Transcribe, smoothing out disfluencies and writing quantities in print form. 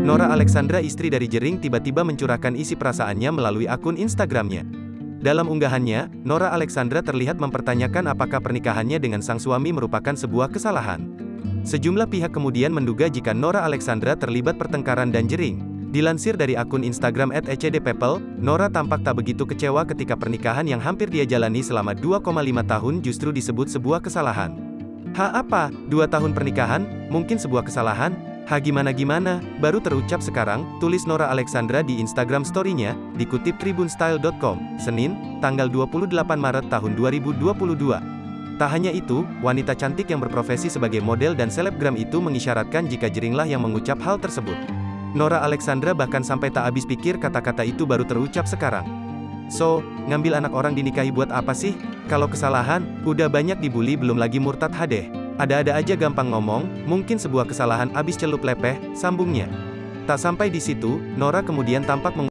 Nora Alexandra, istri dari Jering, tiba-tiba mencurahkan isi perasaannya melalui akun Instagramnya. Dalam unggahannya, Nora Alexandra terlihat mempertanyakan apakah pernikahannya dengan sang suami merupakan sebuah kesalahan. Sejumlah pihak kemudian menduga jika Nora Alexandra terlibat pertengkaran dan Jering. Dilansir dari akun Instagram @ecdpeople, Nora tampak tak begitu kecewa ketika pernikahan yang hampir dia jalani selama 2,5 tahun justru disebut sebuah kesalahan. Apa? 2 tahun pernikahan? Mungkin sebuah kesalahan? Gimana-gimana, baru terucap sekarang, tulis Nora Alexandra di Instagram story-nya, dikutip tribunstyle.com, Senin, tanggal 28 Maret tahun 2022. Tak hanya itu, wanita cantik yang berprofesi sebagai model dan selebgram itu mengisyaratkan jika Jeringlah yang mengucap hal tersebut. Nora Alexandra bahkan sampai tak habis pikir kata-kata itu baru terucap sekarang. So, ngambil anak orang dinikahi buat apa sih? Kalau kesalahan, udah banyak dibully belum lagi murtad hadeh. Ada-ada aja gampang ngomong, mungkin sebuah kesalahan abis celup lepeh, sambungnya. Tak sampai di situ, Nora kemudian tampak